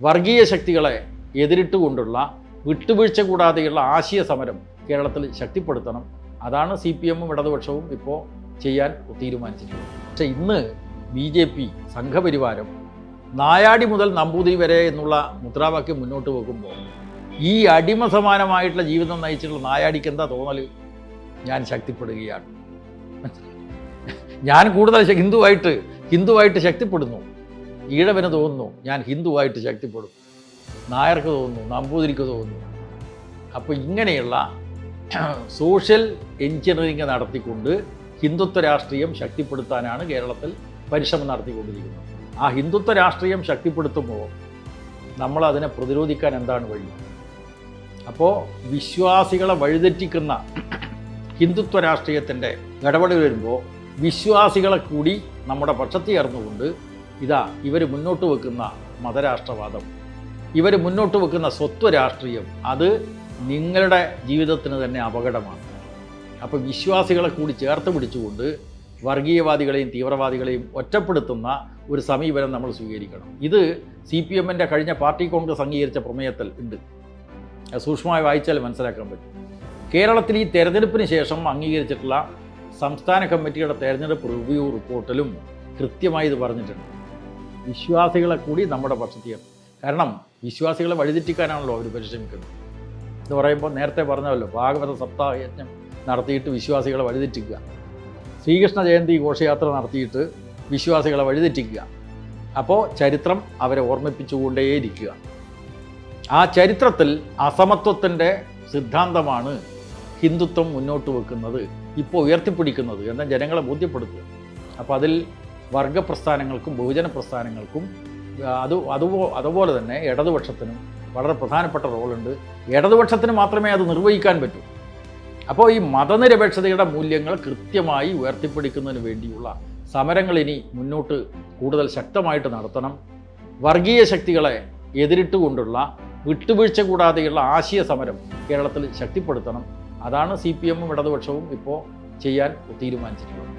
വർഗീയ ശക്തികളെ എതിരിട്ടുകൊണ്ടുള്ള വിട്ടുവീഴ്ച കൂടാതെയുള്ള ആശയ സമരം കേരളത്തിൽ ശക്തിപ്പെടുത്തണം. അതാണ് CPM-ഉം ഇടതുപക്ഷവും ഇപ്പോൾ ചെയ്യാൻ തീരുമാനിച്ചിട്ടുള്ളത്. പക്ഷേ ഇന്ന് BJP സംഘപരിവാരം നായാടി മുതൽ നമ്പൂതിരി വരെ എന്നുള്ള മുദ്രാവാക്യം മുന്നോട്ട് വെക്കുമ്പോൾ ഈ അടിമ സമാനമായിട്ടുള്ള ജീവിതം നയിച്ചിട്ടുള്ള നായാടിക്ക് എന്താ തോന്നൽ? ഞാൻ ശക്തിപ്പെടുകയാണ്, ഞാൻ കൂടുതൽ ഹിന്ദുവായിട്ട് ശക്തിപ്പെടുന്നു. ഈഴവന് തോന്നുന്നു ഞാൻ ഹിന്ദുവായിട്ട് ശക്തിപ്പെടും, നായർക്ക് തോന്നുന്നു, നമ്പൂതിരിക്ക് തോന്നുന്നു. അപ്പോൾ ഇങ്ങനെയുള്ള സോഷ്യൽ എഞ്ചിനീയറിംഗ് നടത്തിക്കൊണ്ട് ഹിന്ദുത്വ രാഷ്ട്രീയം ശക്തിപ്പെടുത്താനാണ് കേരളത്തിൽ പരിശ്രമം നടത്തിക്കൊണ്ടിരിക്കുന്നത്. ആ ഹിന്ദുത്വ രാഷ്ട്രീയം ശക്തിപ്പെടുത്തുമ്പോൾ നമ്മളതിനെ പ്രതിരോധിക്കാൻ എന്താണ് വഴി? അപ്പോൾ വിശ്വാസികളെ വഴിതെറ്റിക്കുന്ന ഹിന്ദുത്വ രാഷ്ട്രീയത്തിൻ്റെ ഇടപെടൽ വരുമ്പോൾ വിശ്വാസികളെ കൂടി നമ്മുടെ പക്ഷത്ത് ചേർന്നുകൊണ്ട് ഇവർ മുന്നോട്ട് വെക്കുന്ന മതരാഷ്ട്രവാദം, ഇവർ മുന്നോട്ട് വെക്കുന്ന സ്വത്വ രാഷ്ട്രീയം, അത് നിങ്ങളുടെ ജീവിതത്തിന് തന്നെ അപകടമാണ്. അപ്പോൾ വിശ്വാസികളെ കൂടി ചേർത്ത് പിടിച്ചുകൊണ്ട് വർഗീയവാദികളെയും തീവ്രവാദികളെയും ഒറ്റപ്പെടുത്തുന്ന ഒരു സമീപനം നമ്മൾ സ്വീകരിക്കണം. ഇത് CPM-ൻ്റെ കഴിഞ്ഞ പാർട്ടി കോൺഗ്രസ് അംഗീകരിച്ച പ്രമേയത്തിൽ ഉണ്ട്. സൂക്ഷ്മമായി വായിച്ചാൽ മനസ്സിലാക്കാൻ പറ്റും. കേരളത്തിൽ ഈ തെരഞ്ഞെടുപ്പിന് ശേഷം അംഗീകരിച്ചിട്ടുള്ള സംസ്ഥാന കമ്മിറ്റിയുടെ തെരഞ്ഞെടുപ്പ് റിവ്യൂ റിപ്പോർട്ടിലും കൃത്യമായി ഇത് പറഞ്ഞിട്ടുണ്ട്. വിശ്വാസികളെ കൂടി നമ്മുടെ പക്ഷത്ത് ചേർത്ത്. കാരണം വിശ്വാസികളെ വഴിതെറ്റിക്കാനാണല്ലോ അവർ പരിശ്രമിക്കുന്നത്. എന്ന് പറയുമ്പോൾ നേരത്തെ പറഞ്ഞല്ലോ, ഭാഗവത സപ്താഹ യജ്ഞം നടത്തിയിട്ട് വിശ്വാസികളെ വഴിതെറ്റിക്കുക, ശ്രീകൃഷ്ണ ജയന്തി ഘോഷയാത്ര നടത്തിയിട്ട് വിശ്വാസികളെ വഴിതെറ്റിക്കുക. അപ്പോൾ ചരിത്രം അവരെ ഓർമ്മിപ്പിച്ചുകൊണ്ടേയിരിക്കുക. ആ ചരിത്രത്തിൽ അസമത്വത്തിൻ്റെ സിദ്ധാന്തമാണ് ഹിന്ദുത്വം മുന്നോട്ട് വെക്കുന്നത്, ഇപ്പോൾ ഉയർത്തിപ്പിടിക്കുന്നത് എന്ന് ജനങ്ങളെ ബോധ്യപ്പെടുത്തുക. അപ്പോൾ അതിൽ വർഗപ്രസ്ഥാനങ്ങൾക്കും ബഹുജന പ്രസ്ഥാനങ്ങൾക്കും അതുപോലെ തന്നെ ഇടതുപക്ഷത്തിനും വളരെ പ്രധാനപ്പെട്ട റോളുണ്ട്. ഇടതുപക്ഷത്തിന് മാത്രമേ അത് നിർവഹിക്കാൻ പറ്റൂ. അപ്പോൾ ഈ മതനിരപേക്ഷതയുടെ മൂല്യങ്ങൾ കൃത്യമായി ഉയർത്തിപ്പിടിക്കുന്നതിന് വേണ്ടിയുള്ള സമരങ്ങൾ ഇനി മുന്നോട്ട് കൂടുതൽ ശക്തമായിട്ട് നടത്തണം. വർഗീയ ശക്തികളെ എതിരിട്ടുകൊണ്ടുള്ള വിട്ടുവീഴ്ച കൂടാതെയുള്ള ആശയ സമരം കേരളത്തിൽ ശക്തിപ്പെടുത്തണം. അതാണ് CPM-ഉം ഇടതുപക്ഷവും ഇപ്പോൾ ചെയ്യാൻ തീരുമാനിച്ചിട്ടുള്ളത്.